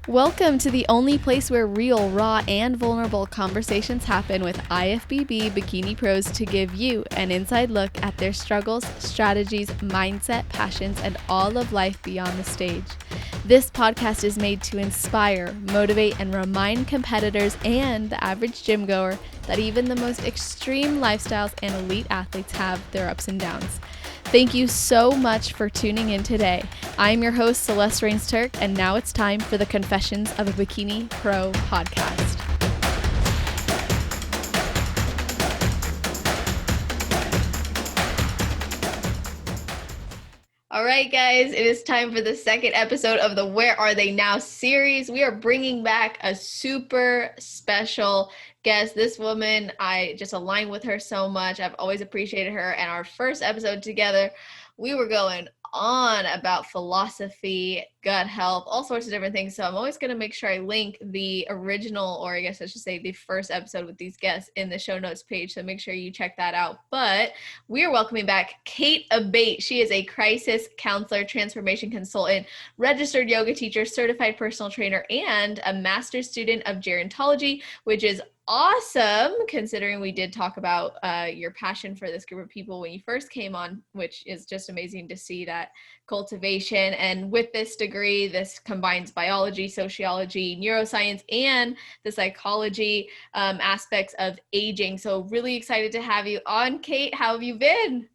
Welcome to the only place where real, raw, and vulnerable conversations happen with IFBB bikini pros to give you an inside look at their struggles, strategies, mindset, passions, and all of life beyond the stage. This podcast is made to inspire, motivate, and remind competitors and the average gym goer that even the most extreme lifestyles and elite athletes have their ups and downs. Thank you so much for tuning in today. I'm your host, Celeste Rains-Turk, and now it's time for the Confessions of a Bikini Pro podcast. All right, guys, it is time for the second episode of the Where Are They Now series. We are bringing back a super special guest. This woman, I just align with her so much. I've always appreciated her. And our first episode together, we were going on about philosophy, gut health, all sorts of different things. So I'm always going to make sure I link the original, or I guess I should say the first episode with these guests in the show notes page. So make sure you check that out. But we are welcoming back Kate Abate. She is a crisis counselor, transformation consultant, registered yoga teacher, certified personal trainer, and a master's student of gerontology, which is awesome, considering we did talk about your passion for this group of people when you first came on, which is just amazing to see that cultivation. And with this degree, this combines biology, sociology, neuroscience, and the psychology aspects of aging. So really excited to have you on, Kate. How have you been?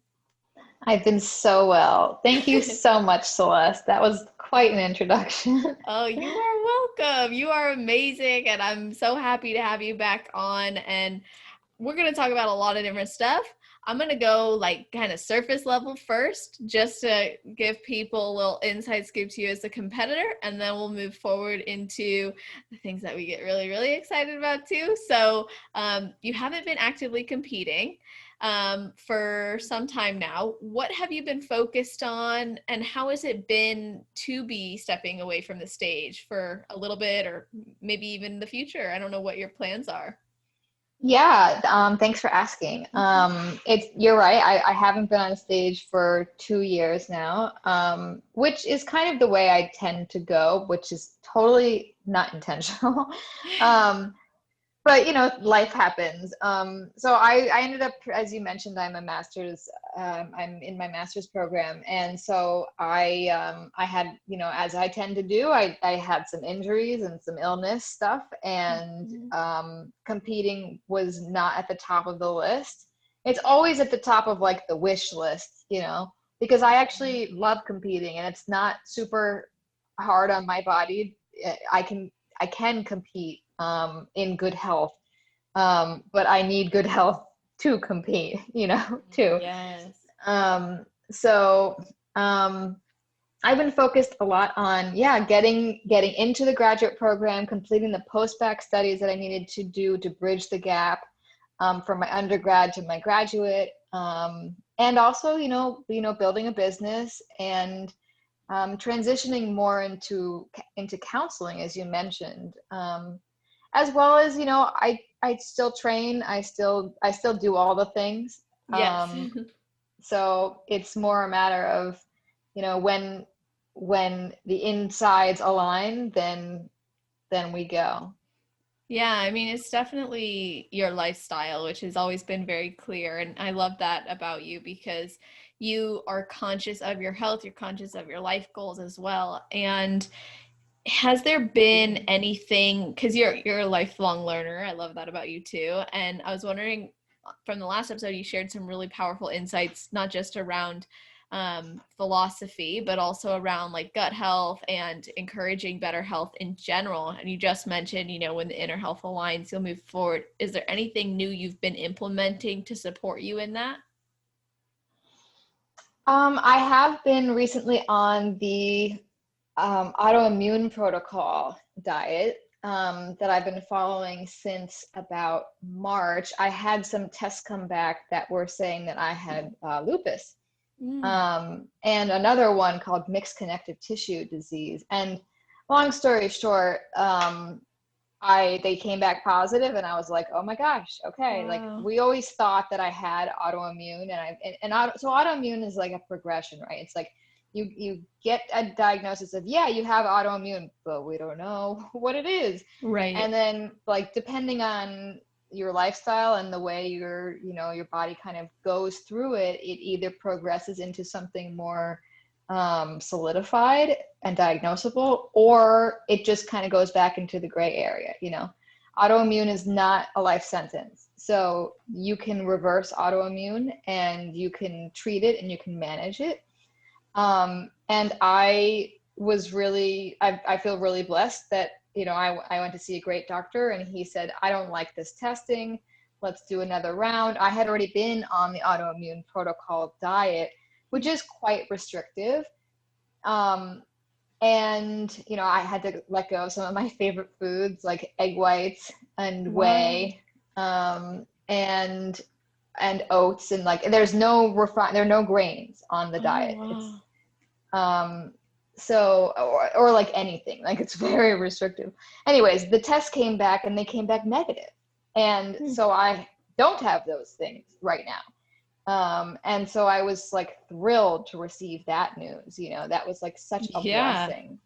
I've been so well. Thank you so much, Celeste. That was quite an introduction. Oh, you are welcome. You are amazing. And I'm so happy to have you back on. And we're going to talk about a lot of different stuff. I'm going to go like kind of surface level first, just to give people a little inside scoop to you as a competitor. And then we'll move forward into the things that we get really, really excited about too. So you haven't been actively competing for some time now. What have you been focused on, and how has it been to be stepping away from the stage for a little bit, or maybe even the future? I don't know what your plans are. Yeah, thanks for asking. You're right. I haven't been on stage for 2 years now, which is kind of the way I tend to go, which is totally not intentional. Um, but life happens. So I ended up, as you mentioned, I'm in my master's program. And so I had, as I tend to do, I had some injuries and some illness stuff, and competing was not at the top of the list. It's always at the top of like the wish list, because I actually love competing, and it's not super hard on my body. I can compete in good health, but I need good health to compete, too. Yes. So I've been focused a lot on, getting into the graduate program, completing the post-bac studies that I needed to do to bridge the gap from my undergrad to my graduate, and also, building a business and transitioning more into counseling, as you mentioned, as well as, I still train, I still do all the things. Yes. So it's more a matter of, when the insides align, then we go. Yeah, I mean, it's definitely your lifestyle, which has always been very clear. And I love that about you, because you are conscious of your health, you're conscious of your life goals as well. And has there been anything, because you're a lifelong learner, I love that about you too. And I was wondering, from the last episode, you shared some really powerful insights, not just around philosophy, but also around like gut health and encouraging better health in general. And you just mentioned, when the inner health aligns, you'll move forward. Is there anything new you've been implementing to support you in that? I have been recently on the autoimmune protocol diet that I've been following since about March. I had some tests come back that were saying that I had lupus. And another one called mixed connective tissue disease. And long story short, they came back positive, and I was like, oh my gosh, okay. Wow. Like, we always thought that I had autoimmune, so autoimmune is like a progression, right? It's like you get a diagnosis of, yeah, you have autoimmune, but we don't know what it is. Right. And then like depending on your lifestyle and the way your body kind of goes through it, it either progresses into something more solidified and diagnosable, or it just kind of goes back into the gray area. Autoimmune is not a life sentence, so you can reverse autoimmune and you can treat it and you can manage it. And I feel really blessed that, I went to see a great doctor and he said, I don't like this testing. Let's do another round. I had already been on the autoimmune protocol diet, which is quite restrictive. And, I had to let go of some of my favorite foods like egg whites and Wow. whey, and oats, and like there are no grains on the Oh, diet. It's wow. so or like anything, like it's very restrictive. Anyways, the test came back and they came back negative, and Hmm. so I don't have those things right now. And so I was like thrilled to receive that news. That was like such a Yeah. blessing,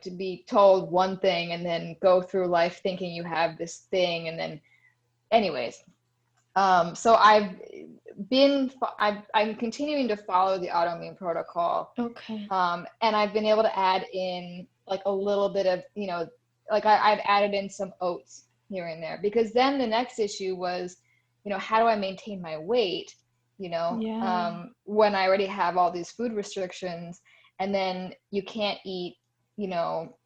to be told one thing and then go through life thinking you have this thing. And then, anyways, so I'm continuing to follow the autoimmune protocol. Okay. And I've been able to add in like a little bit of, like I've added in some oats here and there, because then the next issue was, how do I maintain my weight, Yeah. when I already have all these food restrictions, and then you can't eat, you know,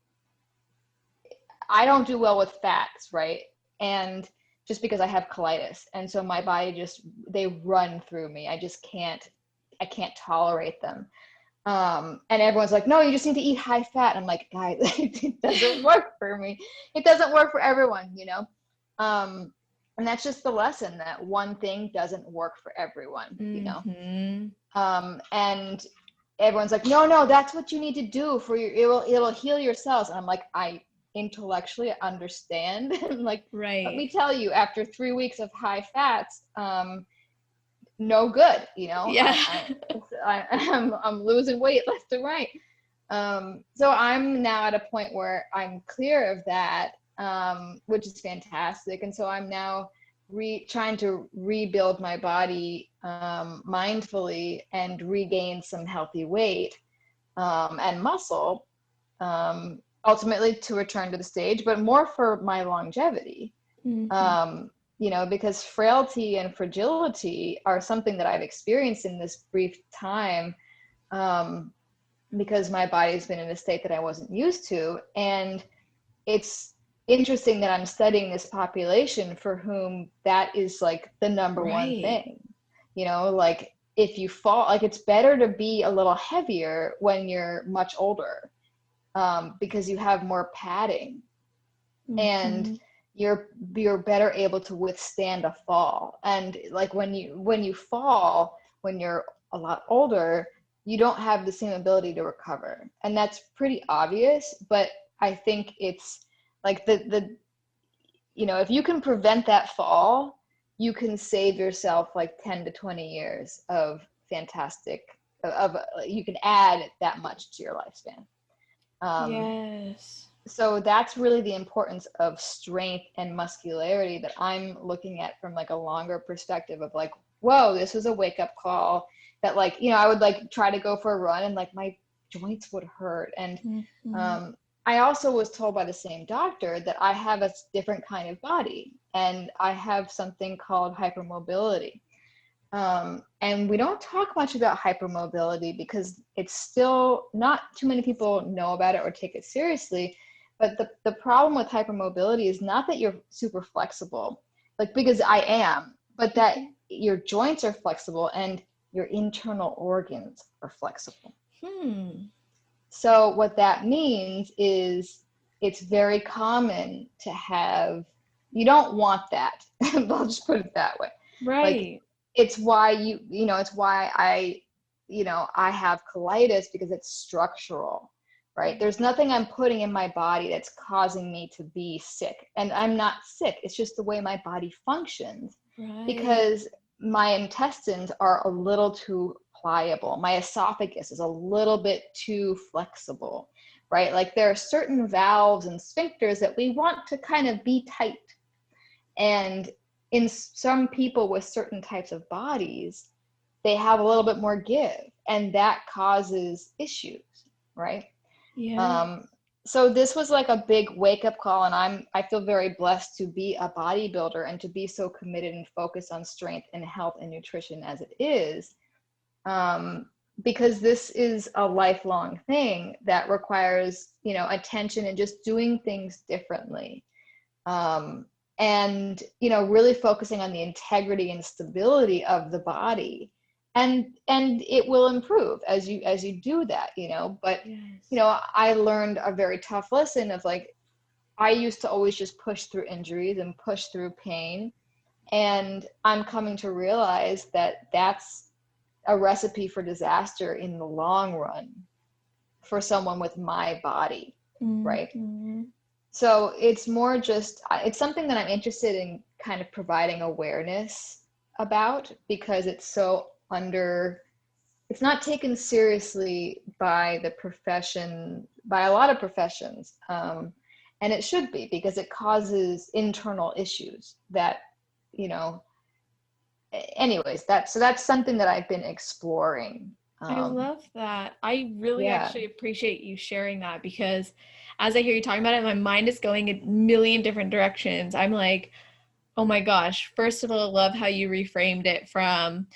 I don't do well with fats, right? And just because I have colitis. And so my body they run through me. I can't tolerate them. And everyone's like, no, you just need to eat high fat. I'm like, guys, it doesn't work for me. It doesn't work for everyone. And that's just the lesson, that one thing doesn't work for everyone. Mm-hmm. And everyone's like, no, that's what you need to do for it'll heal your cells. And I'm like, I intellectually understand. Like, let Right. me tell you, after 3 weeks of high fats, no good. Yeah. I'm losing weight left and right. So I'm now at a point where I'm clear of that, which is fantastic. And so I'm now trying to rebuild my body mindfully and regain some healthy weight and muscle, ultimately to return to the stage, but more for my longevity. Mm-hmm. Because frailty and fragility are something that I've experienced in this brief time, because my body's been in a state that I wasn't used to. And it's interesting that I'm studying this population for whom that is like the number one Right. thing. Like if you fall, like it's better to be a little heavier when you're much older, because you have more padding, and Mm-hmm. you're better able to withstand a fall. And like when you fall when you're a lot older, you don't have the same ability to recover. And that's pretty obvious, but I think it's like the if you can prevent that fall, you can save yourself like 10 to 20 years of fantastic of you can add that much to your lifespan. um, Yes. so that's really the importance of strength and muscularity that I'm looking at from like a longer perspective of like, whoa, this was a wake up call, that like, I would like try to go for a run and like my joints would hurt. And Mm-hmm. um, I also was told by the same doctor that I have a different kind of body, and I have something called hypermobility. And we don't talk much about hypermobility because it's still not too many people know about it or take it seriously. But the problem with hypermobility is not that you're super flexible, like, because I am, but that your joints are flexible and your internal organs are flexible. Hmm. So what that means is it's very common to have, you don't want that. I'll just put it that way. Like, Right. it's why it's why I have colitis, because it's structural, right? There's nothing I'm putting in my body that's causing me to be sick. And I'm not sick. It's just the way my body functions, Right. because my intestines are a little too pliable. My esophagus is a little bit too flexible, right? Like there are certain valves and sphincters that we want to kind of be tight. And in some people with certain types of bodies, they have a little bit more give, and that causes issues, right? Yeah. So this was like a big wake up call, and I feel very blessed to be a bodybuilder and to be so committed and focused on strength and health and nutrition as it is, because this is a lifelong thing that requires, attention and just doing things differently. And really focusing on the integrity and stability of the body, and it will improve as you do that, but Yes. I learned a very tough lesson of like, I used to always just push through injuries and push through pain, and I'm coming to realize that that's a recipe for disaster in the long run for someone with my body, right? Mm-hmm. So it's more just, it's something that I'm interested in kind of providing awareness about, because it's so it's not taken seriously by the profession, by a lot of professions. And it should be, because it causes internal issues that, you know, anyways, that's something that I've been exploring. I love that. I really Yeah. actually appreciate you sharing that, because as I hear you talking about it, my mind is going a million different directions. I'm like, oh my gosh. First of all, I love how you reframed it from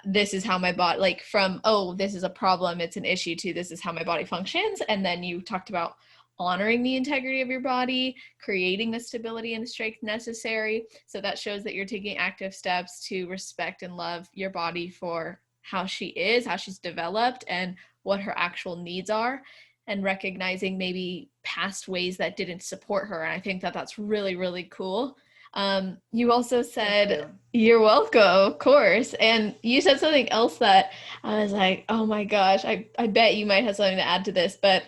this is how my body, like from, oh, this is a problem, it's an issue, to this is how my body functions. And then you talked about honoring the integrity of your body, creating the stability and strength necessary. So that shows that you're taking active steps to respect and love your body for how she is, how she's developed, and what her actual needs are, and recognizing maybe past ways that didn't support her. And I think that that's really, really cool. You also Thank said, you. you're welcome, of course. And you said something else that I was like, oh my gosh, I bet you might have something to add to this. But,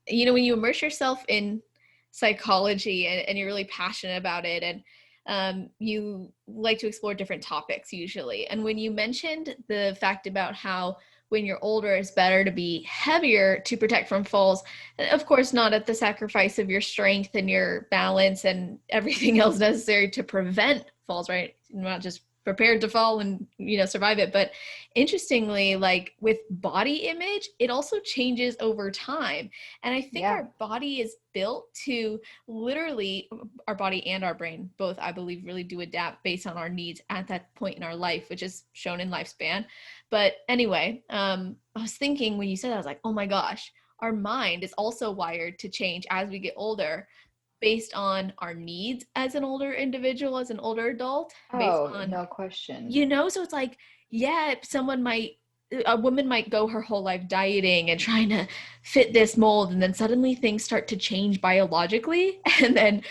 when you immerse yourself in psychology, and you're really passionate about it, and you like to explore different topics usually. And when you mentioned the fact about how when you're older, it's better to be heavier to protect from falls, of course, not at the sacrifice of your strength and your balance and everything else necessary to prevent falls, right? Not just prepared to fall and survive it. But interestingly, like with body image, it also changes over time. And I think Yeah. our body is built to literally, our body and our brain both, I believe, really do adapt based on our needs at that point in our life, which is shown in lifespan. But anyway, I was thinking when you said that, I was like, oh my gosh, our mind is also wired to change as we get older, based on our needs as an older individual, as an older adult, based Oh, on, no question. so it's like, yeah, a woman might go her whole life dieting and trying to fit this mold, and then suddenly things start to change biologically, and then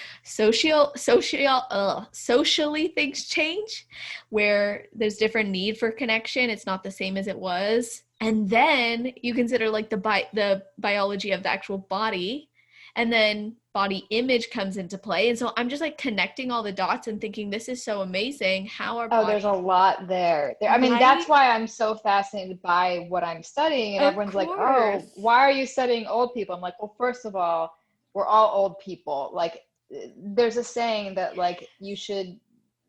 socially things change, where there's different need for connection. It's not the same as it was. And then you consider like the biology of the actual body, and then body image comes into play. And so I'm just like connecting all the dots and thinking, this is so amazing how our Oh, there's a bodies, lot there. I mean, that's right? why I'm so fascinated by what I'm studying. And Of everyone's like, oh, course. why are you studying old people? I'm like, well, first of all, we're all old people. Like, there's a saying that, like,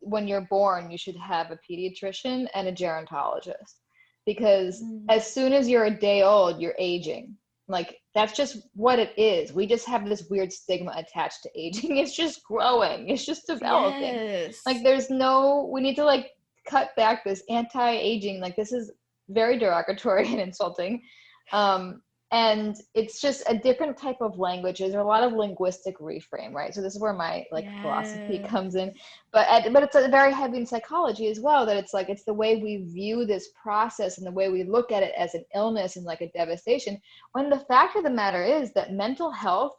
when you're born, you should have a pediatrician and a gerontologist. Because Mm. as soon as you're a day old, you're aging. Like, that's just what it is. We just have this weird stigma attached to aging. It's just growing, it's just developing. Like, Yes. we need to like cut back this anti-aging, like this is very derogatory and insulting. And it's just a different type of language. There's a lot of linguistic reframe, right? So this is where my like philosophy Yes. comes in. But it's a very heavy in psychology as well, that it's like it's the way we view this process and the way we look at it as an illness and like a devastation, when the fact of the matter is that mental health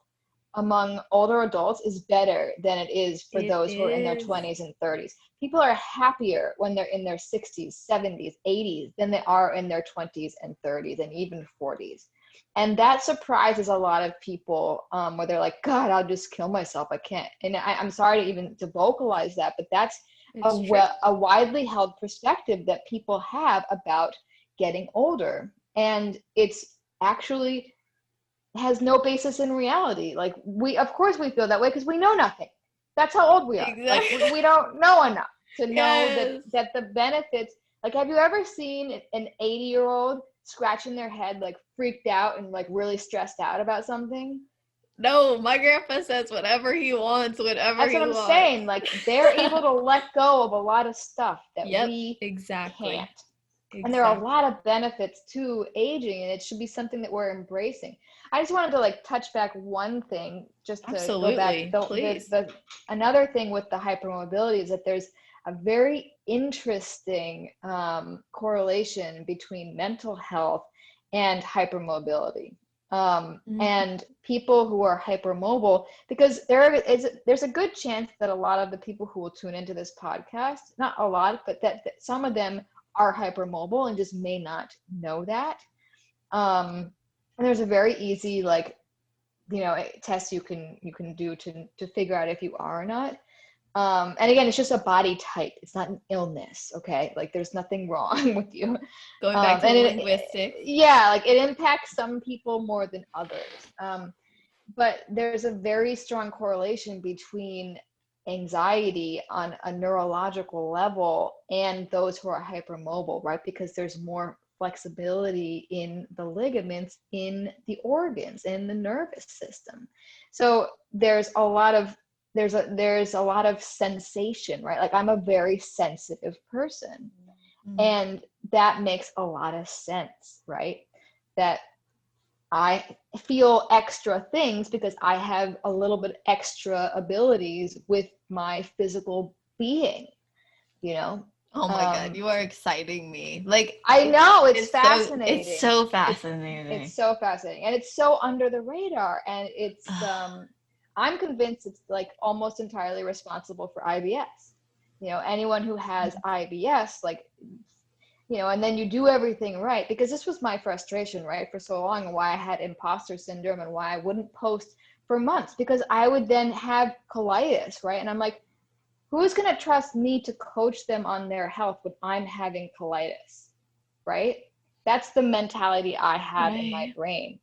among older adults is better than it is for It those who are in their is. 20s and 30s. People are happier when they're in their 60s, 70s, 80s than they are in their 20s and 30s and even 40s. And that surprises a lot of people, where they're like, God, I'll just kill myself. I can't. And I'm sorry to vocalize that, but that's It's true. a widely held perspective that people have about getting older. And it's actually has no basis in reality. Like of course we feel that way because we know nothing. That's how old we are. Like Exactly. we don't know enough to know Yes. that the benefits, like have you ever seen an 80-year-old scratching their head, like freaked out and like really stressed out about something? No, my grandpa says whatever he wants, whatever That's what he I'm wants. saying. Like they're able to let go of a lot of stuff that Yep, we can't. exactly. And there are a Exactly. lot of benefits to aging, and it should be something that we're embracing. I just wanted to like touch back one thing, just to go back. Absolutely. Please. Another thing with the hypermobility is that there's a very interesting correlation between mental health and hypermobility. Mhm. And people who are hypermobile, because there's a good chance that a lot of the people who will tune into this podcast, not a lot, but that some of them are hypermobile and just may not know that. And there's a very easy like test you can do to figure out if you are or not. And again, it's just a body type. It's not an illness, okay? Like there's nothing wrong with you. Going back to And the linguistics. yeah, like it impacts some people more than others. But there's a very strong correlation between anxiety on a neurological level and those who are hypermobile, right? Because there's more flexibility in the ligaments, in the organs, in the nervous system. So there's a lot of sensation, right? Like I'm a very sensitive person, Mm. and that makes a lot of sense, right? That I feel extra things because I have a little bit extra abilities with my physical being, you know? Oh my God, Um, you are exciting me. Like I know it's it's fascinating. so It's fascinating. so fascinating, and it's so under the radar, and I'm convinced it's like almost entirely responsible for IBS. Anyone who has IBS, like and then you do everything right, because this was my frustration, right, for so long, and why I had imposter syndrome and why I wouldn't post for months, because I would then have colitis, right? And I'm like, who's going to trust me to coach them on their health when I'm having colitis, right? That's the mentality I had in my Right. brain,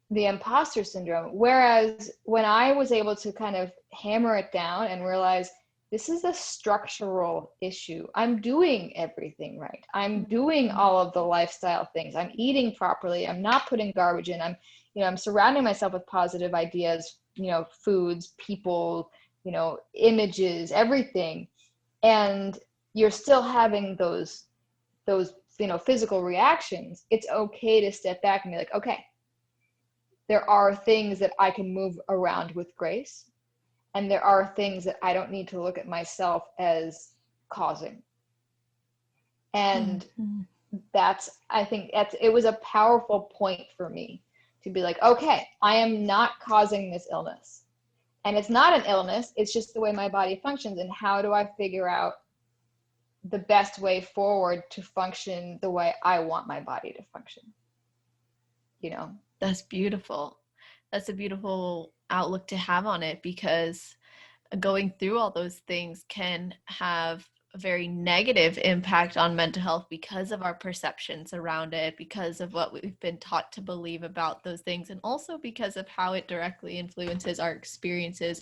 the imposter syndrome. Whereas when I was able to kind of hammer it down and realize this is a structural issue, I'm doing everything right. I'm doing Mhm. all of the lifestyle things. I'm eating properly. I'm not putting garbage in. I'm surrounding myself with positive ideas, foods, people, images, everything. And you're still having those physical reactions. It's okay to step back and be like, okay, there are things that I can move around with grace, and there are things that I don't need to look at myself as causing. And Mhm. I think it was a powerful point for me to be like, okay, I am not causing this illness. And it's not an illness, it's just the way my body functions. And how do I figure out the best way forward to function the way I want my body to function? You know? That's beautiful. That's a beautiful outlook to have on it, because going through all those things can have a very negative impact on mental health because of our perceptions around it, because of what we've been taught to believe about those things, and also because of how it directly influences our experiences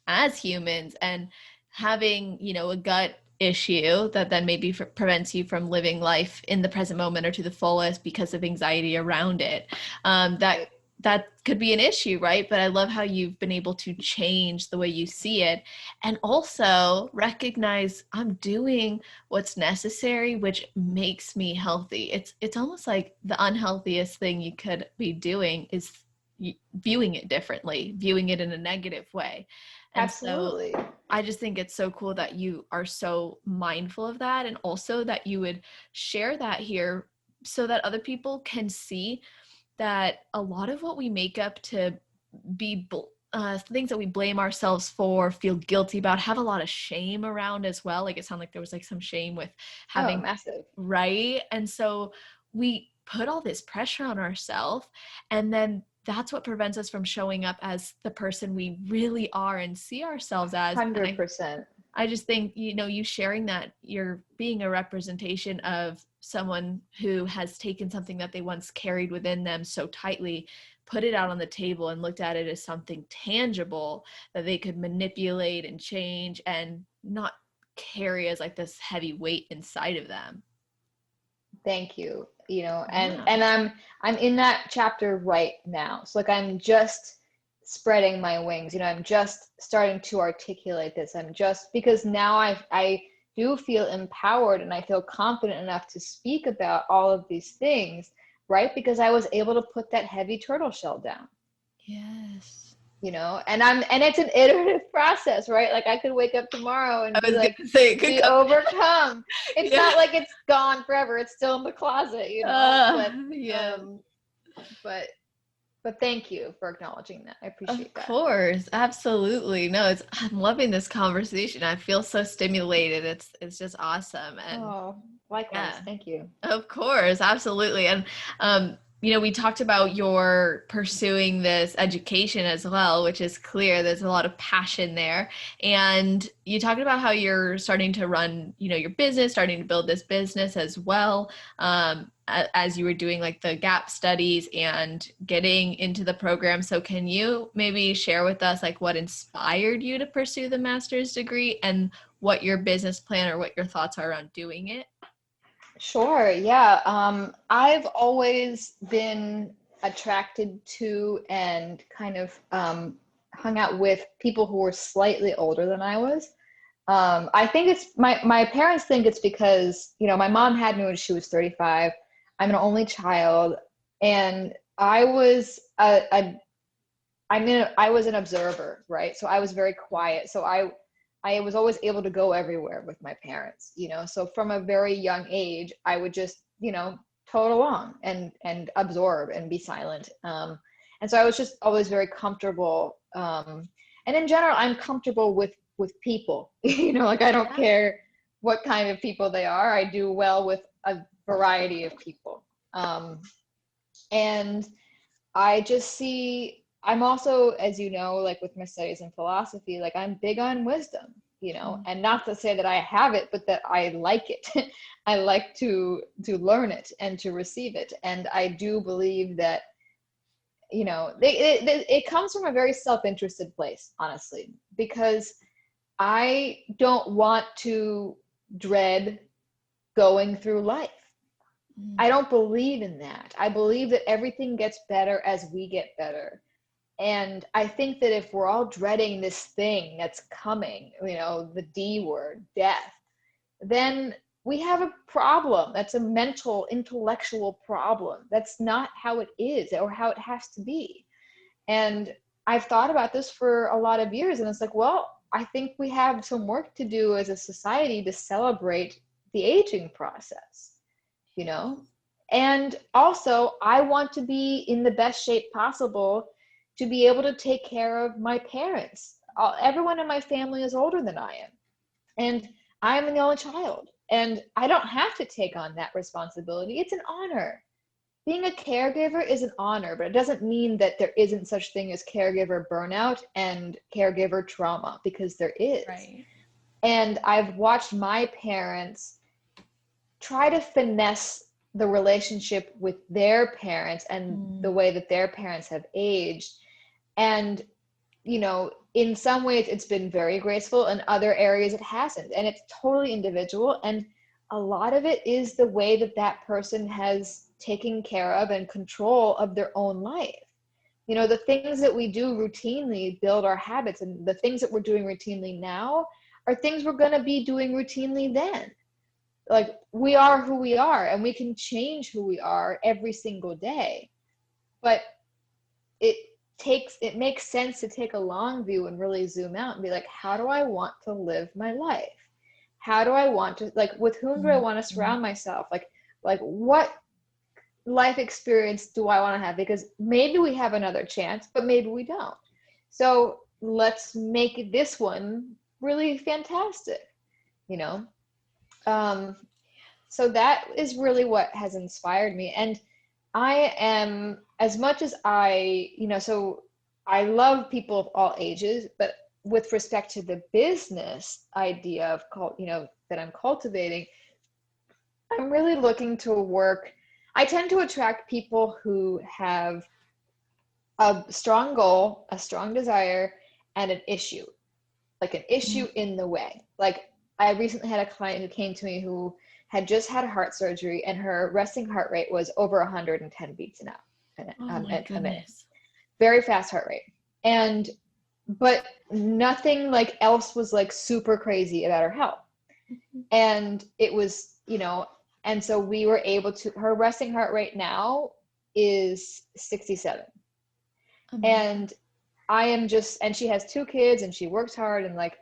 as humans. And having, a gut issue that then maybe prevents you from living life in the present moment or to the fullest because of anxiety around it, Right. that could be an issue, right? But I love how you've been able to change the way you see it, and also recognize I'm doing what's necessary, which makes me healthy. It's almost like the unhealthiest thing you could be doing is viewing it differently, viewing it in a negative way. And so Absolutely. I just think it's so cool that you are so mindful of that, and also that you would share that here so that other people can see that a lot of what we make up to be things that we blame ourselves for, feel guilty about, have a lot of shame around as well. Like it sounded like there was like some shame with Oh, having, massive. right? And so we put all this pressure on ourselves, and then that's what prevents us from showing up as the person we really are and see ourselves as. And 100%. I just think, you sharing that you're being a representation of someone who has taken something that they once carried within them so tightly, put it out on the table and looked at it as something tangible that they could manipulate and change and not carry as like this heavy weight inside of them. Thank you. You know, Yeah. and I'm in that chapter right now. So like I'm just spreading my wings. You know, I'm just starting to articulate this. I'm just because now I do feel empowered and I feel confident enough to speak about all of these things, right? Because I was able to put that heavy turtle shell down. Yes. You know, and it's an iterative process, right? Like I could wake up tomorrow I and be was like, gonna say it could be come. overcome. It's Yeah. not like it's gone forever, it's still in the closet, you know. Yes. But but thank you for acknowledging that. I Of appreciate that. course, absolutely. No, I'm loving this conversation. I feel so stimulated. It's just awesome. And Oh, likewise, yeah, thank you. of course, absolutely. And we talked about your pursuing this education as well, which is clear. There's a lot of passion there. And you talked about how you're starting to run, your business, starting to build this business as well. As you were doing like the gap studies and getting into the program. So can you maybe share with us like what inspired you to pursue the master's degree and what your business plan or what your thoughts are around doing it? Sure, yeah. I've always been attracted to and kind of hung out with people who were slightly older than I was. I think it's my parents think it's because, my mom had me when she was 35. I'm an only child, and I was I was an observer, right? So I was very quiet. So I was always able to go everywhere with my parents, So from a very young age, I would just, toad along and absorb and be silent. And so I was just always very comfortable. And in general, I'm comfortable with people. Like I don't Yeah. care what kind of people they are. I do well with a variety of people. And I just see, I'm also, as you know, like with my studies in philosophy, like I'm big on wisdom, and not to say that I have it, but that I like it. I like to learn it and to receive it. And I do believe that, it comes from a very self-interested place, honestly, because I don't want to dread going through life. I don't believe in that. I believe that everything gets better as we get better. And I think that if we're all dreading this thing that's coming, the D word, death, then we have a problem. That's a mental, intellectual problem. That's not how it is or how it has to be. And I've thought about this for a lot of years, and it's like, well, I think we have some work to do as a society to celebrate the aging process, you know? And also, I want to be in the best shape possible to be able to take care of my parents. Everyone in my family is older than I am, and I'm the only child, and I don't have to take on that responsibility. It's an honor. Being a caregiver is an honor, but it doesn't mean that there isn't such thing as caregiver burnout and caregiver trauma, because there is. Right. And I've watched my parents try to finesse the relationship with their parents and the way that their parents have aged. And, in some ways it's been very graceful, in other areas it hasn't. And it's totally individual. And a lot of it is the way that that person has taken care of and control of their own life. The things that we do routinely build our habits, and the things that we're doing routinely now are things we're going to be doing routinely then. Like, we are who we are, and we can change who we are every single day. But it makes sense to take a long view and really zoom out and be like, how do I want to live my life? How do I want to, like, with whom do I want to surround myself? Like what life experience do I want to have? Because maybe we have another chance, but maybe we don't. So let's make this one really fantastic, you know? So that is really what has inspired me. And I am, as much as I love people of all ages, but with respect to the business idea of that I'm cultivating, I'm really looking to work. I tend to attract people who have a strong goal, a strong desire, and an issue, like an issue in the way. Like I recently had a client who came to me who had just had heart surgery, and her resting heart rate was over 110 beats an hour, Oh my a minute. goodness. Very fast heart rate. And but nothing like else was like super crazy about her health. And it was, and so we were able to, her resting heart rate now is 67. And I am just, and she has 2 kids and she works hard, and like,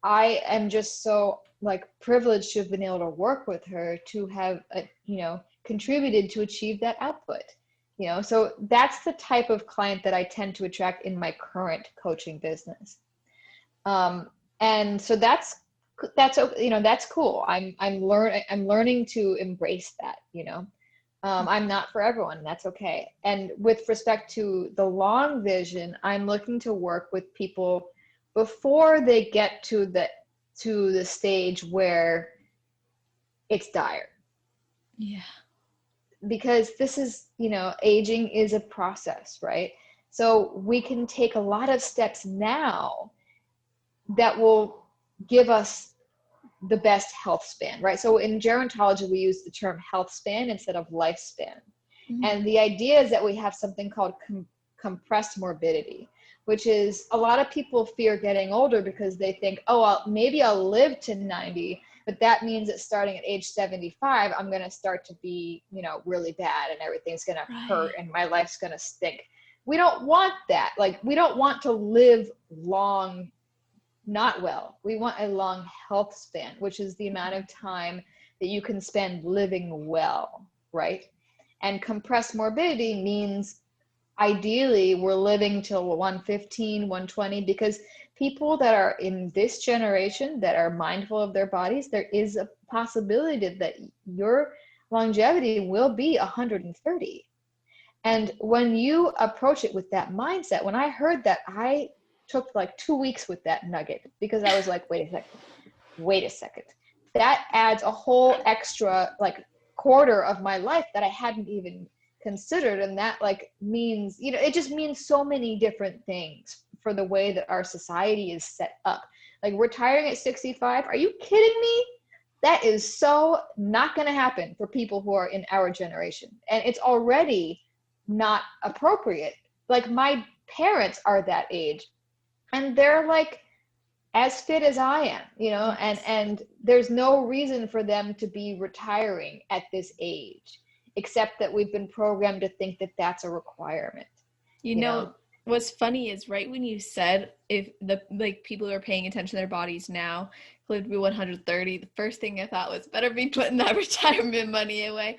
I am just so like privileged to have been able to work with her to have, contributed to achieve that output. So that's the type of client that I tend to attract in my current coaching business. And so that's that's cool. I'm learning to embrace that. I'm not for everyone. That's okay. And with respect to the long vision, I'm looking to work with people before they get to the stage where it's dire. Yeah. Because this is, aging is a process, right? So we can take a lot of steps now that will give us the best health span, right? So in gerontology, we use the term health span instead of lifespan. And the idea is that we have something called compressed morbidity, which is a lot of people fear getting older because they think, oh, well, maybe I'll live to 90, but that means that starting at age 75, I'm going to start to be, really bad, and everything's going to hurt and my life's going to stink. We don't want that. Like, we don't want to live long not well. We want a long health span, which is the amount of time that you can spend living well, right? And compressed morbidity means ideally we're living till 115, 120, because people that are in this generation that are mindful of their bodies, there is a possibility that your longevity will be 130. And when you approach it with that mindset, when I heard that, I took like 2 weeks with that nugget, because I was like, wait a second. That adds a whole extra like quarter of my life that I hadn't even considered. And that like means, it just means so many different things for the way that our society is set up. Like, retiring at 65, are you kidding me? That is so not going to happen for people who are in our generation. And it's already not appropriate. Like, my parents are that age, and they're like as fit as I am, and there's no reason for them to be retiring at this age, except that we've been programmed to think that that's a requirement, What's funny is right when you said if the like people who are paying attention to their bodies now live to be 130, the first thing I thought was better be putting that retirement money away.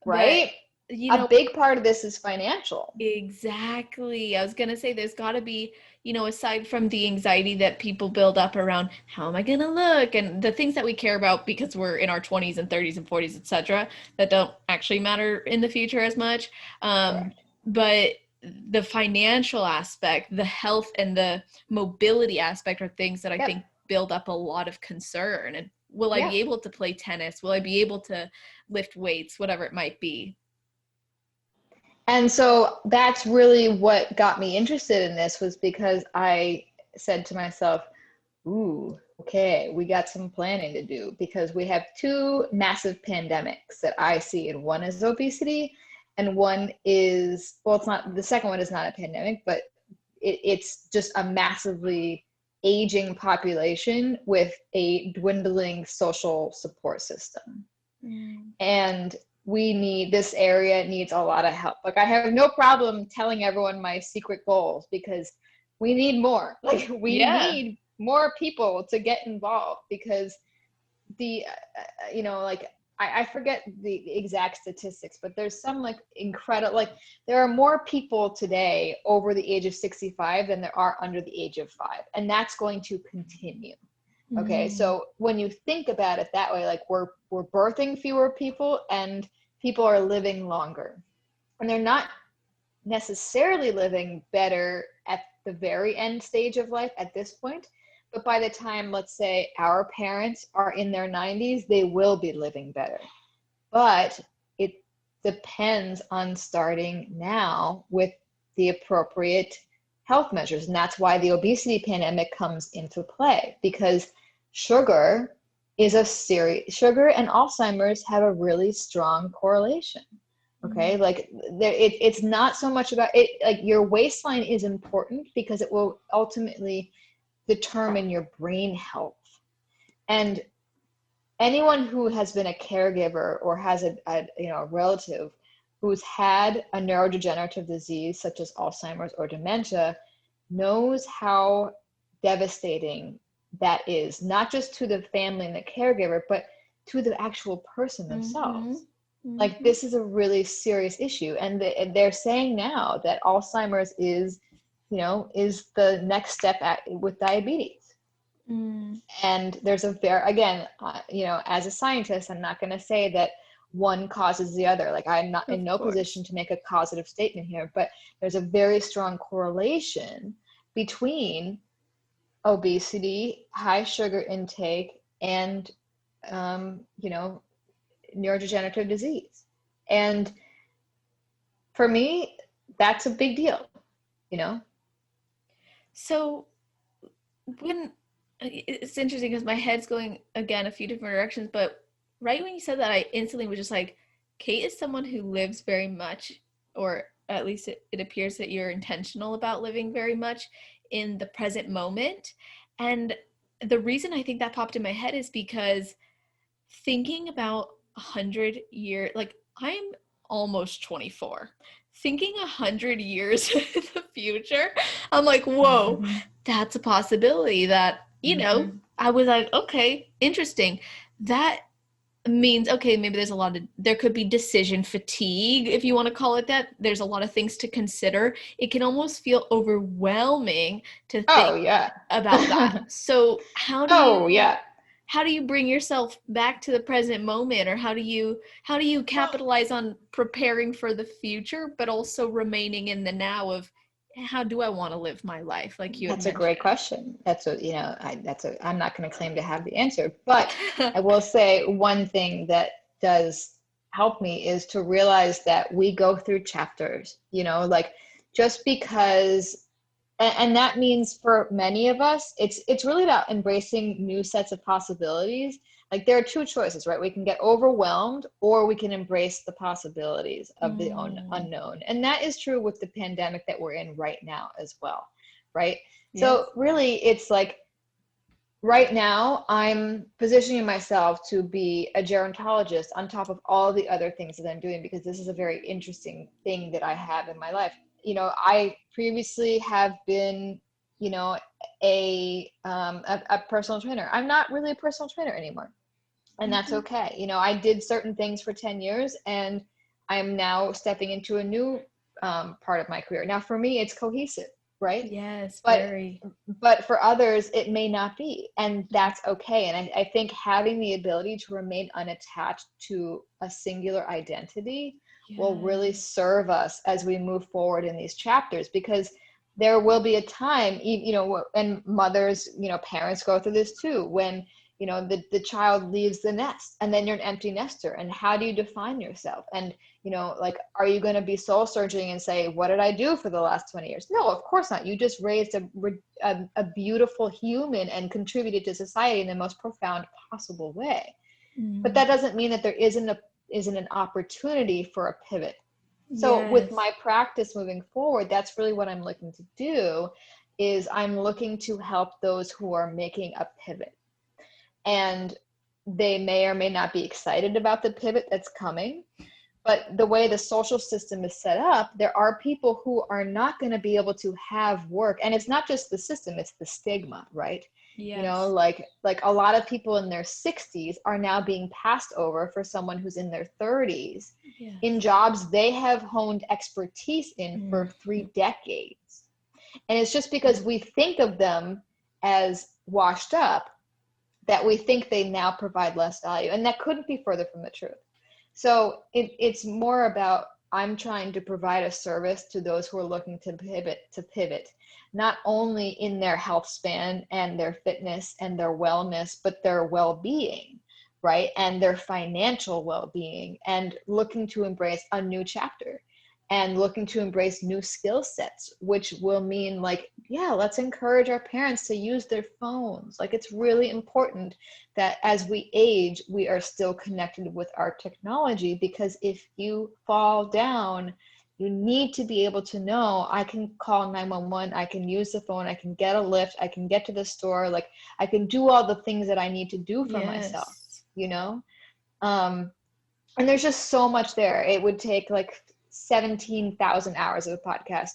But right? A big part of this is financial. Exactly. I was gonna say there's gotta be, aside from the anxiety that people build up around how am I gonna look and the things that we care about because we're in our 20s and 30s and 40s, etc., that don't actually matter in the future as much. But the financial aspect, the health and the mobility aspect are things that I think build up a lot of concern. And will I be able to play tennis? Will I be able to lift weights, whatever it might be? And so that's really what got me interested in this, was because I said to myself, ooh, okay, we got some planning to do, because we have 2 massive pandemics that I see, and one is obesity, and one is, well, it's not, the second one is not a pandemic, but it's just a massively aging population with a dwindling social support system. And this area needs a lot of help. Like, I have no problem telling everyone my secret goals, because we need more. Like, we need more people to get involved, because I forget the exact statistics, but there's some like incredible, like, there are more people today over the age of 65 than there are under the age of 5. And that's going to continue. Okay. So when you think about it that way, like, we're birthing fewer people and people are living longer, and they're not necessarily living better at the very end stage of life at this point, but by the time, let's say, our parents are in their 90s, they will be living better. But it depends on starting now with the appropriate health measures. And that's why the obesity pandemic comes into play, because sugar sugar and Alzheimer's have a really strong correlation. Okay, like it's not so much about it, like your waistline is important because it will ultimately determine your brain health. And anyone who has been a caregiver or has a relative who's had a neurodegenerative disease such as Alzheimer's or dementia knows how devastating that is, not just to the family and the caregiver, but to the actual person themselves. Like, this is a really serious issue, and they're saying now that Alzheimer's is the next step with diabetes. And there's again, as a scientist, I'm not going to say that one causes the other. Like, I'm not in no position to make a causative statement here, but there's a very strong correlation between obesity, high sugar intake, and neurodegenerative disease. And for me, that's a big deal, So when it's interesting because my head's going again a few different directions, but right when you said that, I instantly was just like, Kate is someone who lives very much, or at least it appears that you're intentional about living very much in the present moment. And the reason I think that popped in my head is because thinking about 100 years, like I'm almost 24. Thinking 100 years in the future, I'm like, whoa, that's a possibility that, I was like, okay, interesting. That means, okay, maybe there could be decision fatigue, if you want to call it that. There's a lot of things to consider. It can almost feel overwhelming to Oh think yeah. about that. So Oh yeah. how do you bring yourself back to the present moment, or how do you capitalize on preparing for the future but also remaining in the now of how do I want to live my life, like you had That's a great mentioned? question. I'm not going to claim to have the answer, but I will say one thing that does help me is to realize that we go through chapters, like, just because, and that means for many of us, it's really about embracing new sets of possibilities. Like, there are two choices, right? We can get overwhelmed, or we can embrace the possibilities of the unknown. And that is true with the pandemic that we're in right now as well, right? Yes. So really, it's like, right now I'm positioning myself to be a gerontologist on top of all the other things that I'm doing, because this is a very interesting thing that I have in my life. I previously have been, a personal trainer. I'm not really a personal trainer anymore, and that's okay. I did certain things for 10 years, and I'm now stepping into a new part of my career. Now, for me, it's cohesive, right? Yes, But very. but for others, it may not be, and that's okay. And I think having the ability to remain unattached to a singular identity will really serve us as we move forward in these chapters, because there will be a time, and mothers, parents go through this too, when the child leaves the nest, and then you're an empty nester, and how do you define yourself? And like, are you going to be soul searching and say, what did I do for the last 20 years? No, of course not. You just raised a beautiful human and contributed to society in the most profound possible way. But that doesn't mean that there isn't an opportunity for a pivot. So with my practice moving forward, that's really what I'm looking to do, is I'm looking to help those who are making a pivot. And they may or may not be excited about the pivot that's coming. But the way the social system is set up, there are people who are not going to be able to have work. And it's not just the system, it's the stigma, right? Yes. Like a lot of people in their 60s are now being passed over for someone who's in their 30s in jobs they have honed expertise in for 3 decades. And it's just because we think of them as washed up that we think they now provide less value. And that couldn't be further from the truth. So it's more about I'm trying to provide a service to those who are looking to pivot, not only in their health span and their fitness and their wellness, but their well-being, right? And their financial well-being, and looking to embrace a new chapter and looking to embrace new skill sets, which will mean like, yeah, let's encourage our parents to use their phones. Like, it's really important that as we age, we are still connected with our technology, because if you fall down, you need to be able to know, I can call 911, I can use the phone, I can get a lift, I can get to the store, like I can do all the things that I need to do for myself, Yes. you know? Um, and there's just so much there. It would take like 17,000 hours of a podcast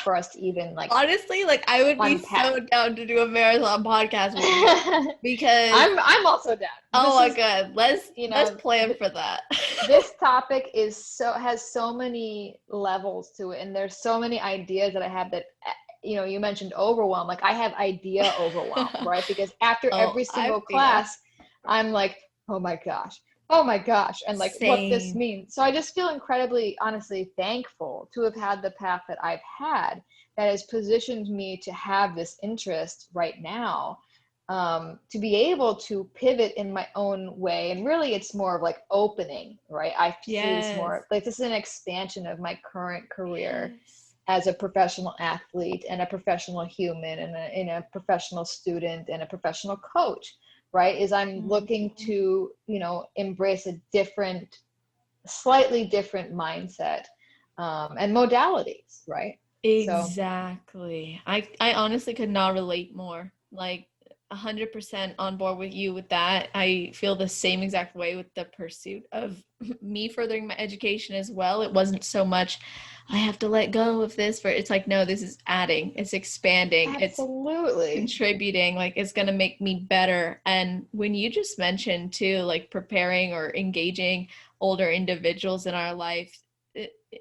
for us to even like Honestly, like I would be unpack. so down to do a marathon podcast with you because I'm also down. oh This my is, god, let's you know, plan for that. this topic has so many levels to it, and there's so many ideas that I have that, you mentioned overwhelm. Like, I have idea overwhelm, right? Because after Oh, every I single feel class, I'm like, oh my gosh, oh my gosh, and like what this same. means. So I just feel incredibly, honestly, thankful to have had the path that I've had, that has positioned me to have this interest right now, to be able to pivot in my own way. And really, it's more of like opening, right? I see this Yes. more like this is an expansion of my current career Yes. as a professional athlete and a professional human and a professional student and a professional coach, right? Is I'm looking Mhm. to, embrace a slightly different mindset, and modalities, right? So, Exactly. I honestly could not relate more. Like 100% on board with you with that. I feel the same exact way with the pursuit of me furthering my education as well. It wasn't so much I have to let go of this for it's like no, this is adding, it's expanding, it's absolutely. contributing, like it's going to make me better. And when you just mentioned too, like preparing or engaging older individuals in our life,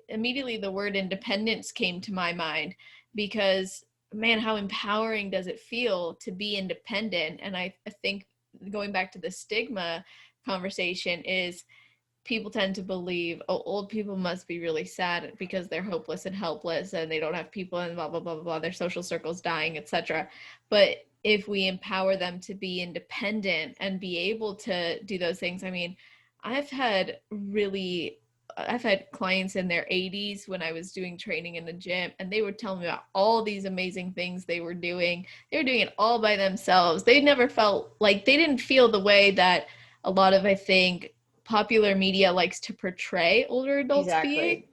immediately the word independence came to my mind because man, how empowering does it feel to be independent? And I think going back to the stigma conversation is people tend to believe, oh, old people must be really sad because they're hopeless and helpless and they don't have people and blah blah blah blah blah, their social circles dying, etc. But if we empower them to be independent and be able to do those things, I mean, i've had really I've had clients in their 80s when I was doing training in the gym, and they would tell me about all these amazing things they were doing. They were doing it all by themselves. They never felt like they didn't feel the way that a lot of, I think, popular media likes to portray older adults being. Exactly.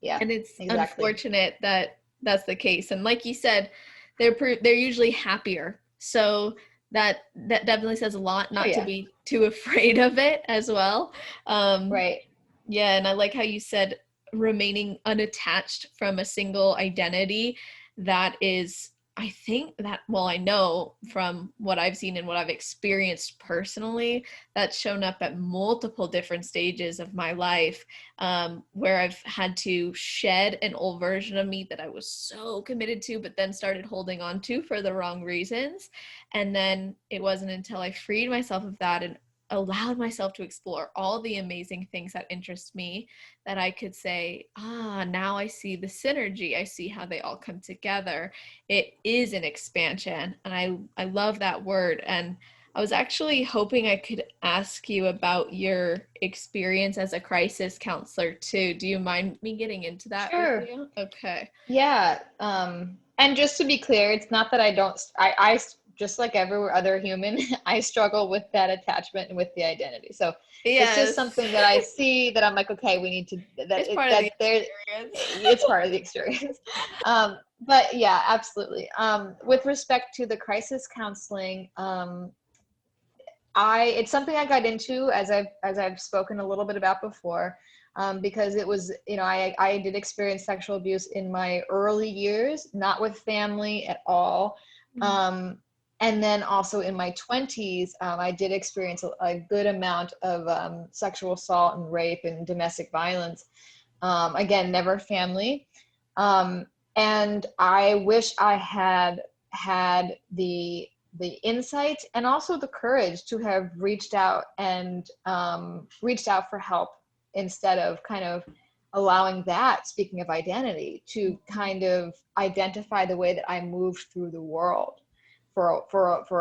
Yeah, And it's exactly. unfortunate that that's the case. And like you said, they're usually happier. So that definitely says a lot, Oh not to yeah. be too afraid of it as well. Um, Right. yeah, and I like how you said remaining unattached from a single identity. That is, I think that, well, I know from what I've seen and what I've experienced personally, that's shown up at multiple different stages of my life, where I've had to shed an old version of me that I was so committed to, but then started holding on to for the wrong reasons. And then it wasn't until I freed myself of that and allowed myself to explore all the amazing things that interest me that I could say, now I see the synergy. I see how they all come together. It is an expansion. And I love that word. And I was actually hoping I could ask you about your experience as a crisis counselor too. Do you mind me getting into that with Sure. you? Okay. Yeah. And just to be clear, it's not that I don't, I just like every other human, I struggle with that attachment and with the identity. So it's just Yes. something that I see that I'm like, okay, we need to, It's part of the that there, experience. it's part of the experience. But yeah, absolutely. With respect to the crisis counseling, it's something I got into, as I've spoken a little bit about before, because it was, I did experience sexual abuse in my early years, not with family at all. Um, and then also in my 20s, I did experience a good amount of sexual assault and rape and domestic violence. Again, never family. Um, and I wish I had the insight and also the courage to have reached out for help, instead of kind of allowing that, speaking of identity, to kind of identify the way that I moved through the world for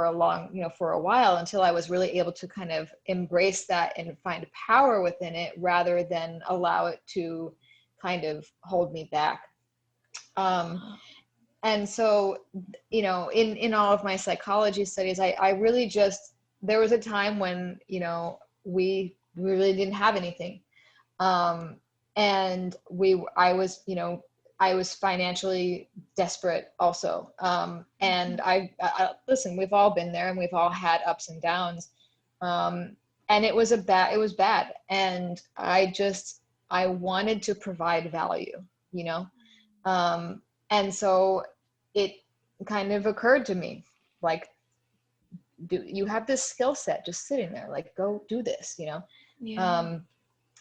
a long, for a while, until I was really able to kind of embrace that and find power within it rather than allow it to kind of hold me back. And so, in all of my psychology studies, I really just, there was a time when, we really didn't have anything. And I was financially desperate also. And I listen, we've all been there and we've all had ups and downs. And it was bad. And I wanted to provide value, you know? And so it kind of occurred to me, like, you have this skill set just sitting there, like, go do this, Yeah.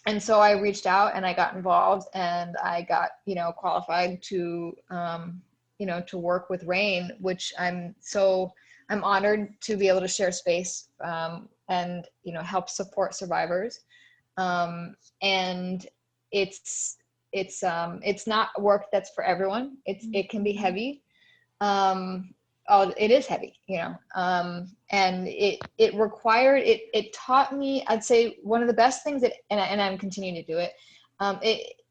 And so I reached out and I got involved, and I got, qualified to, to work with RAIN, which I'm honored to be able to share space, and, help support survivors. And it's not work that's for everyone. It can be heavy. It is heavy, and it taught me, I'd say one of the best things and I'm continuing to do it.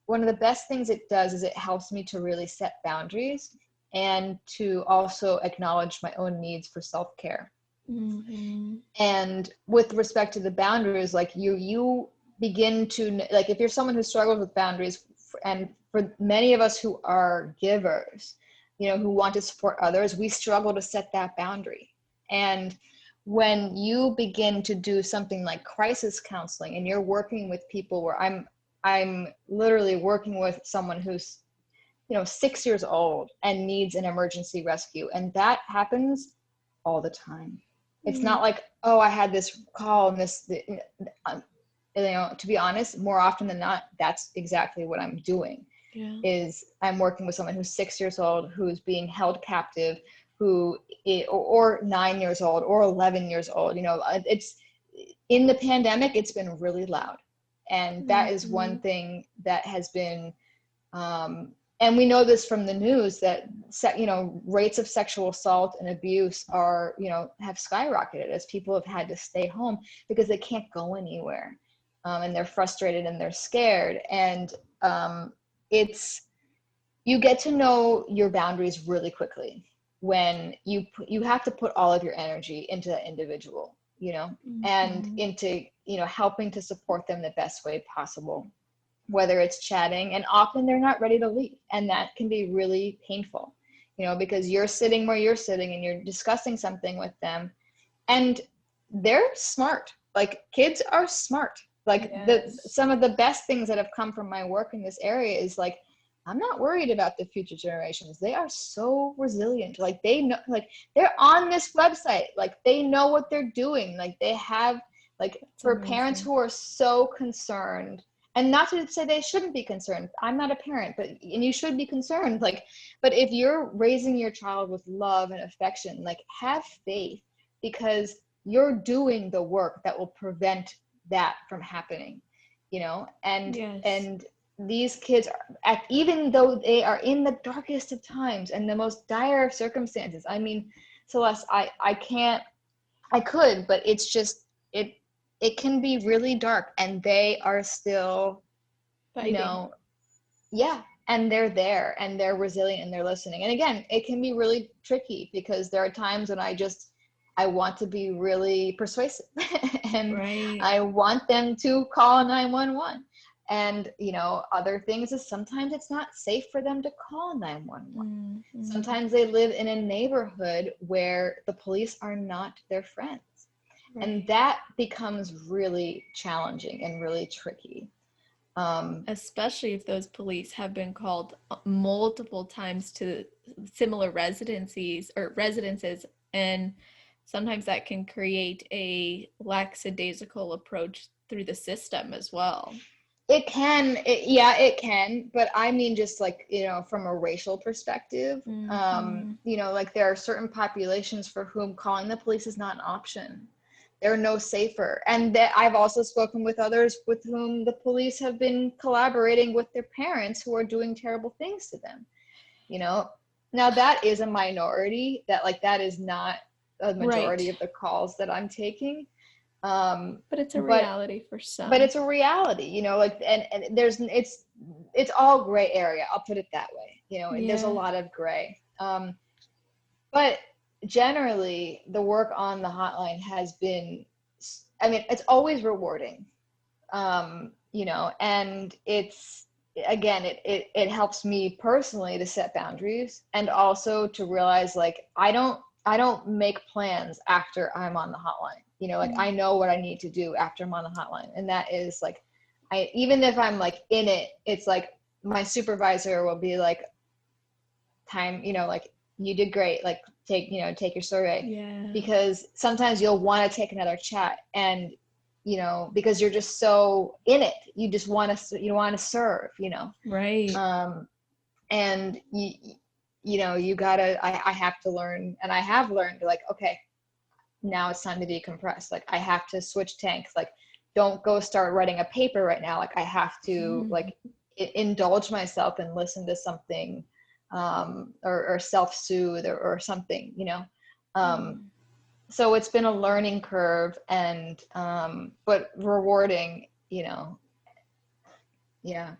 One of the best things it does is it helps me to really set boundaries and to also acknowledge my own needs for self-care. Mm-hmm. And with respect to the boundaries, like you begin to, like, if you're someone who struggles with boundaries, and for many of us who are givers, who want to support others, we struggle to set that boundary. And when you begin to do something like crisis counseling, and you're working with people, where I'm literally working with someone who's 6 years old and needs an emergency rescue, and that happens all the time. It's not like, oh, I had this call and this, to be honest, more often than not, that's exactly what I'm doing. Yeah. Is I'm working with someone who's 6 years old, who's being held captive, or 9 years old, or 11 years old. It's, in the pandemic, it's been really loud. And that is one thing that has been, and we know this from the news, that rates of sexual assault and abuse are, have skyrocketed as people have had to stay home because they can't go anywhere. And they're frustrated and they're scared. And you get to know your boundaries really quickly when you have to put all of your energy into that individual, and into, helping to support them the best way possible, whether it's chatting, and often they're not ready to leave. And that can be really painful, because you're sitting where you're sitting and you're discussing something with them, and they're smart. Like, kids are smart. Like, Yes. some of the best things that have come from my work in this area is, like, I'm not worried about the future generations. They are so resilient. Like, they know, like, they're on this website. Like, they know what they're doing. Like, they have, like, That's for amazing. parents who are so concerned, and not to say they shouldn't be concerned. I'm not a parent, and you should be concerned. Like, but if you're raising your child with love and affection, like, have faith, because you're doing the work that will prevent that from happening, and Yes. these kids are, even though they are in the darkest of times and the most dire of circumstances. I mean, Celeste, I could, but it's just, it can be really dark, and they are still, Fighting. yeah, and they're there, and they're resilient, and they're listening. And again, it can be really tricky, because there are times when I want to be really persuasive and Right. I want them to call 911. And, other things is sometimes it's not safe for them to call 911. Sometimes they live in a neighborhood where the police are not their friends. Right. And that becomes really challenging and really tricky. Especially if those police have been called multiple times to similar residences, and sometimes that can create a lackadaisical approach through the system as well. It can, it can, but I mean, just like, from a racial perspective, like, there are certain populations for whom calling the police is not an option. they're no safer. And that I've also spoken with others with whom the police have been collaborating with their parents who are doing terrible things to them, you know. Now that is a minority, that like that is not a Right. majority of the calls that I'm taking. But it's a But reality for but some. it's a reality, you know, like, and there's it's all gray area, I'll put it that way, you know, there's a Yeah. lot of gray. But generally the work on the hotline has been, I mean, it's always rewarding, you know, and it's, again, it helps me personally to set boundaries, and also to realize like I don't make plans after I'm on the hotline, you know, like I know what I need to do after I'm on the hotline, and that is like, I, even if I'm like in it, it's like my supervisor will be like, time, you know, like, you did great, like, take, you know, take your survey. Yeah. Because sometimes you'll want to take another chat, and you know, because you're just so in it, you want to serve, you know. Right. um and you know, you gotta, I have to learn, and I have learned, like, okay, now it's time to decompress, like I have to switch tanks, like don't go start writing a paper right now, like I have to, like, indulge myself and listen to something, or self-soothe, or something, you know. So it's been a learning curve, and but rewarding, you know. Yeah.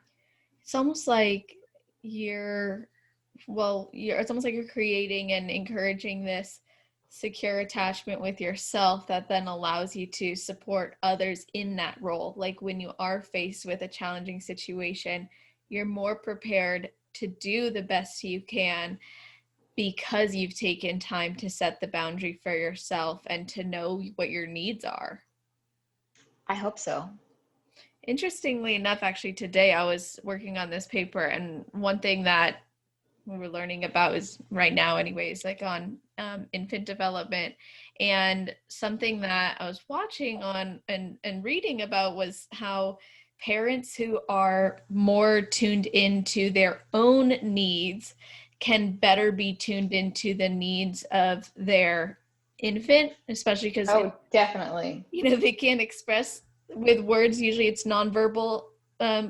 It's almost like you're it's almost like you're creating and encouraging this secure attachment with yourself that then allows you to support others in that role. Like when you are faced with a challenging situation, you're more prepared to do the best you can because you've taken time to set the boundary for yourself and to know what your needs are. I hope so. Interestingly enough, actually, today I was working on this paper, and one thing that we were learning about is right now, anyways, like on infant development. And something that I was watching on and reading about was how parents who are more tuned into their own needs can better be tuned into the needs of their infant, especially because Oh, definitely. they can't express with words. Usually it's nonverbal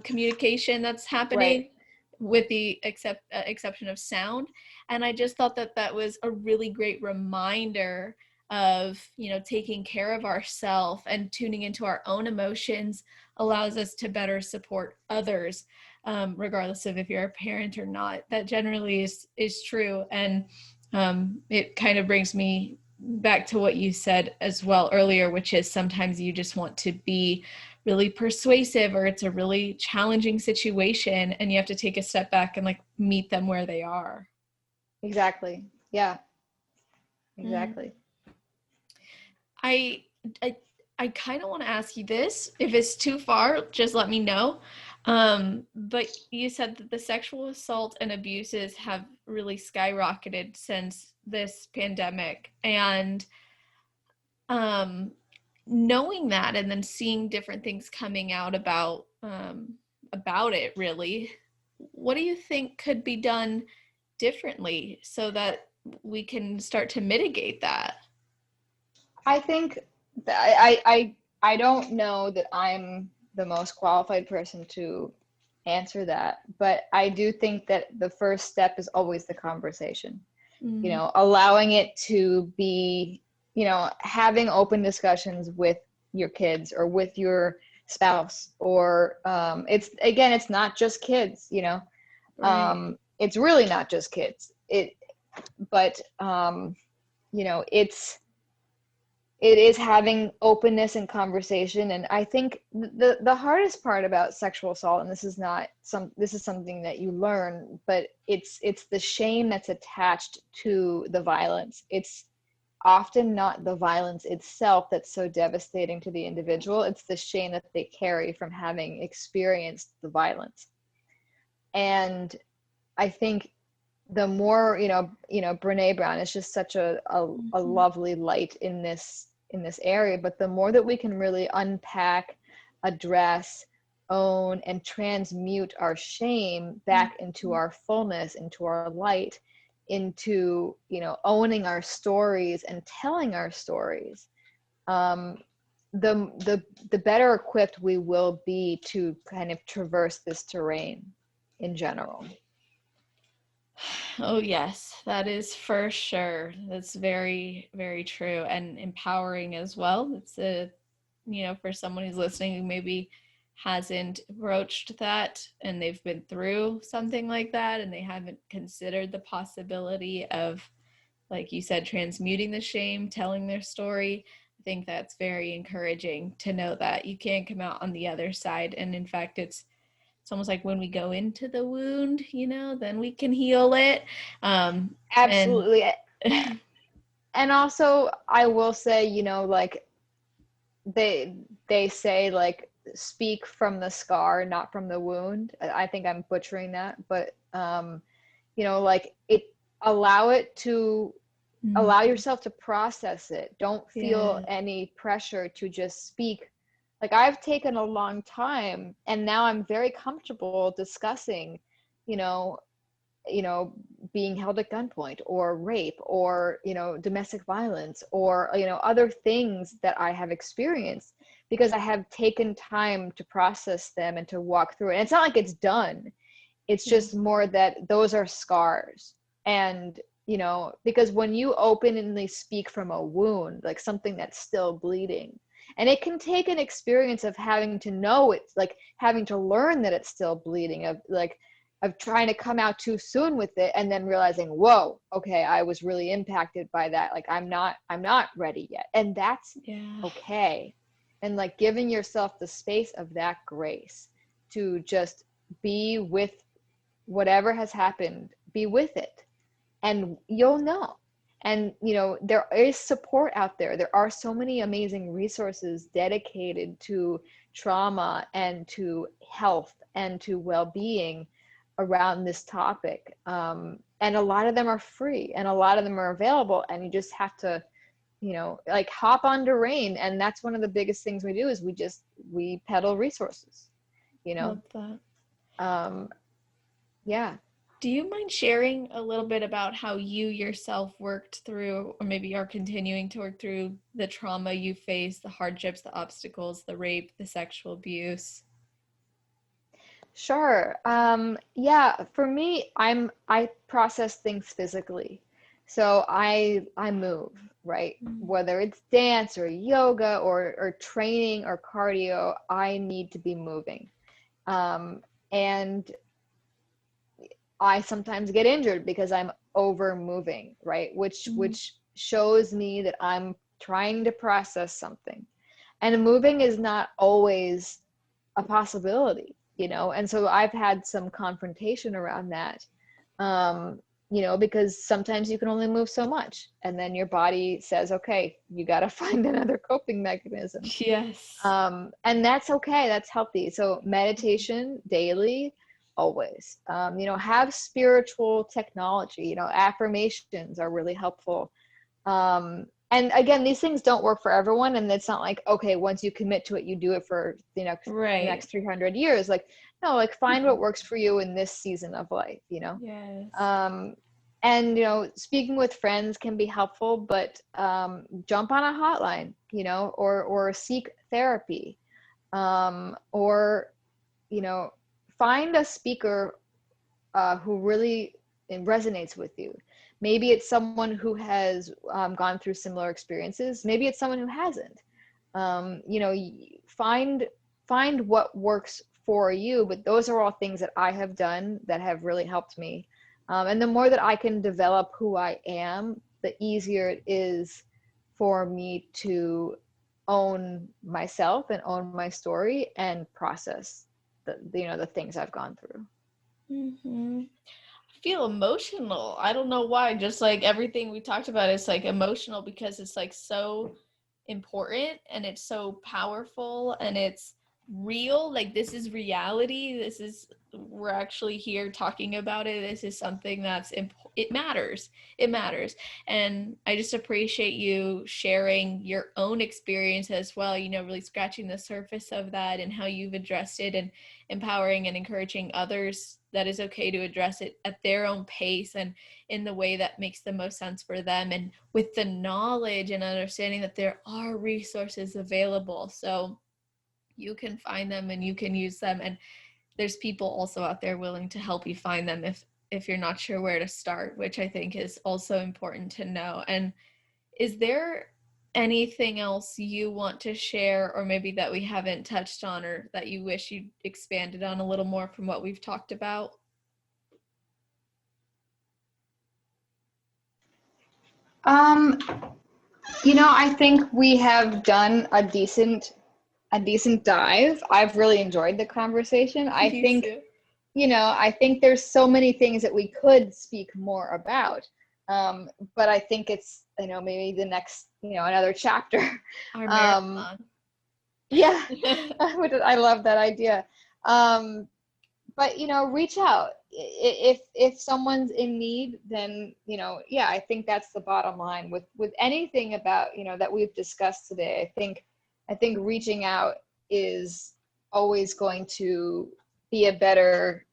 communication that's happening, Right. with the exception of sound. And I just thought that that was a really great reminder of taking care of ourselves and tuning into our own emotions allows us to better support others, regardless of if you're a parent or not. That generally is true. And it kind of brings me back to what you said as well earlier, which is sometimes you just want to be really persuasive, or it's a really challenging situation and you have to take a step back and like meet them where they are. Exactly. Yeah, Mm. exactly. I I, I kind of want to ask you this. If it's too far, just let me know. But you said that the sexual assault and abuses have really skyrocketed since this pandemic, and um, knowing that and then seeing different things coming out about it, really, what do you think could be done differently so that we can start to mitigate that? I think that I don't know that I'm the most qualified person to answer that, but I do think that the first step is always the conversation. You Mm, know, allowing it to be, you know, having open discussions with your kids or with your spouse, or it's, again, it's not just kids, you know. right. It's really not just kids. But you know, it is having openness and conversation. And I think the hardest part about sexual assault, and this is something that you learn, but it's the shame that's attached to the violence. It's often not the violence itself that's so devastating to the individual, it's the shame that they carry from having experienced the violence. And I think the more, Brene Brown is just such a Mhm. lovely light in this area. But the more that we can really unpack, address, own, and transmute our shame back into our fullness, into our light, into, owning our stories and telling our stories, um, the better equipped we will be to kind of traverse this terrain in general. Oh, yes, that is for sure. That's very, very true and empowering as well. It's a, for someone who's listening who maybe hasn't broached that and they've been through something like that and they haven't considered the possibility of, like you said, transmuting the shame, telling their story. I think that's very encouraging to know that you can come out on the other side. And in fact, it's almost like when we go into the wound, then we can heal it. And Absolutely. And also, I will say, like they say like speak from the scar, not from the wound. I think I'm butchering that, but like allow it to allow yourself to process it. Don't feel yeah, any pressure to just speak. Like I've taken a long time and now I'm very comfortable discussing, you know, you know, being held at gunpoint or rape or, domestic violence or, other things that I have experienced because I have taken time to process them and to walk through it. And it's not like it's done. It's yeah, just more that those are scars. And, because when you openly speak from a wound, like something that's still bleeding, and it can take an experience of having to know it's like having to learn that it's still bleeding, of trying to come out too soon with it and then realizing, whoa, okay, I was really impacted by that. Like I'm not ready yet. And that's yeah. okay. And like giving yourself the space of that grace to just be with whatever has happened, be with it, and you'll know. And there is support out there. There are so many amazing resources dedicated to trauma and to health and to well-being around this topic, and a lot of them are free and a lot of them are available, and you just have to like hop onto Rain. And that's one of the biggest things we do is we peddle resources you know Love that. um yeah. Do you mind sharing a little bit about how you yourself worked through, or maybe are continuing to work through the trauma you faced, the hardships, the obstacles, the rape, the sexual abuse? Sure. Yeah, for me, I process things physically. So I move, right? Whether it's dance or yoga or training or cardio, I need to be moving. And I sometimes get injured because I'm over moving, right? Which shows me that I'm trying to process something. And moving is not always a possibility, and so I've had some confrontation around that, because sometimes you can only move so much and then your body says, okay, you got to find another coping mechanism. Yes. And that's okay, that's healthy. So meditation daily, always. Have spiritual technology, affirmations are really helpful. And again, these things don't work for everyone, and it's not like, okay, once you commit to it, you do it for the Right. next 300 years. Like, no, like find what works for you in this season of life. Yes. um and speaking with friends can be helpful, but jump on a hotline, or seek therapy, or you know find a speaker who really resonates with you. Maybe it's someone who has gone through similar experiences. Maybe it's someone who hasn't. Find what works for you. But those are all things that I have done that have really helped me. And the more that I can develop who I am, the easier it is for me to own myself and own my story and process the things I've gone through. Mm-hmm. I feel emotional. I don't know why. Just like everything we talked about, it's like emotional because it's like so important and it's so powerful and it's real. Like this is reality. We're actually here talking about it. This is something it matters. It matters. And I just appreciate you sharing your own experience as well, really scratching the surface of that and how you've addressed it and empowering and encouraging others that is okay to address it at their own pace and in the way that makes the most sense for them, and with the knowledge and understanding that there are resources available. So you can find them and you can use them, and there's people also out there willing to help you find them if you're not sure where to start, which I think is also important to know. And is there anything else you want to share, or maybe that we haven't touched on, or that you wish you expanded on a little more from what we've talked about? Um, I think we have done a decent dive. I've really enjoyed the conversation. I Me think, too. I think there's so many things that we could speak more about. But I think it's, maybe the next, another chapter. Our Um, marathon. yeah, I love that idea. But reach out if someone's in need. Then yeah, I think that's the bottom line with anything about that we've discussed today. I think reaching out is always going to be a better,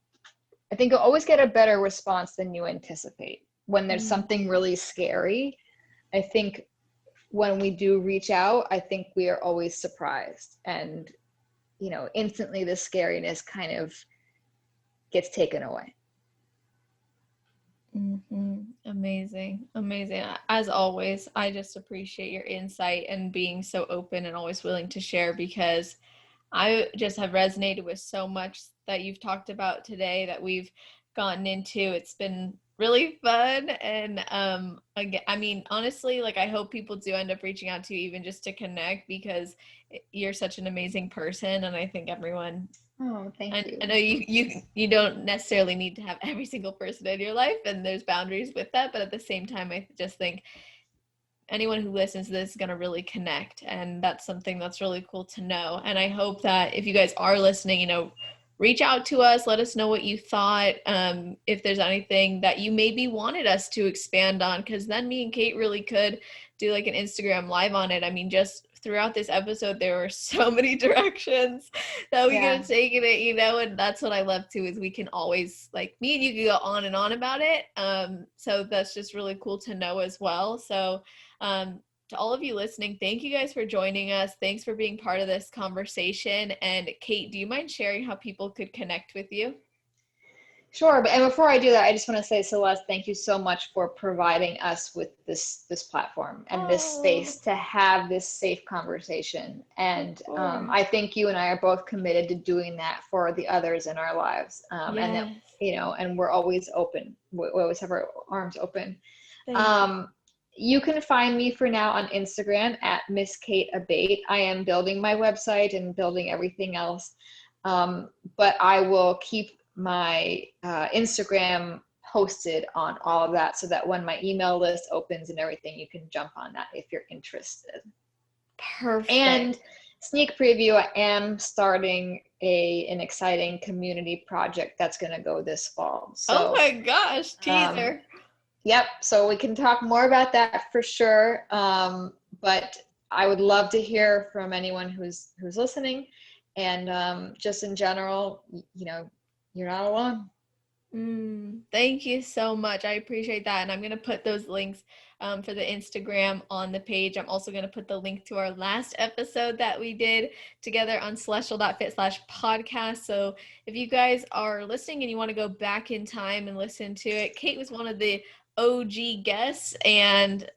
I think you'll always get a better response than you anticipate when there's something really scary. I think when we do reach out, I think we are always surprised, and instantly the scariness kind of gets taken away. Amazing. As always, I just appreciate your insight and being so open and always willing to share, because I just have resonated with so much that you've talked about today that we've gotten into. It's been really fun. And again, I mean, honestly, like, I hope people do end up reaching out to you even just to connect, because you're such an amazing person. And I think everyone, Oh, thank you. I know you don't necessarily need to have every single person in your life, and there's boundaries with that, but at the same time, I just think anyone who listens to this is going to really connect, and that's something that's really cool to know. And I hope that if you guys are listening, reach out to us, let us know what you thought, if there's anything that you maybe wanted us to expand on, because then me and Kate really could do like an Instagram live on it. I mean, just throughout this episode there were so many directions that we could have taken it, and that's what I love too, is we can always, like, me and you can go on and on about it. So that's just really cool to know as well. So to all of you listening, thank you guys for joining us. Thanks for being part of this conversation. And Kate, do you mind sharing how people could connect with you? Sure, and before I do that, I just want to say, Celeste, thank you so much for providing us with this platform and this space to have this safe conversation. And I think you and I are both committed to doing that for the others in our lives. And that, and we're always open. We always have our arms open. You can find me for now on Instagram at Miss Kate Abate. I am building my website and building everything else. But I will keep my Instagram posted on all of that, so that when my email list opens and everything, you can jump on that if you're interested. Perfect. And sneak preview, I am starting an exciting community project that's going to go this fall. So, oh my gosh, teaser. Yep. So we can talk more about that for sure. But I would love to hear from anyone who's listening, and just in general, you're not alone. Thank you so much. I appreciate that. And I'm going to put those links for the Instagram on the page. I'm also going to put the link to our last episode that we did together on celestial.fit/podcast. So if you guys are listening and you want to go back in time and listen to it, Kate was one of the OG guests, and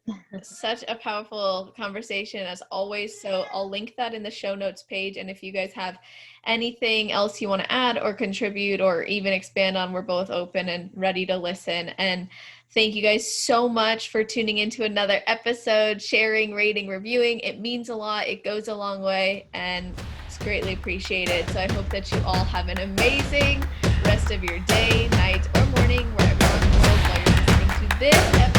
such a powerful conversation as always. So I'll link that in the show notes page. And if you guys have anything else you want to add or contribute or even expand on, we're both open and ready to listen. And thank you guys so much for tuning into another episode, sharing, rating, reviewing. It means a lot. It goes a long way, and it's greatly appreciated. So I hope that you all have an amazing rest of your day, night, or morning, wherever on the world while you're listening to this episode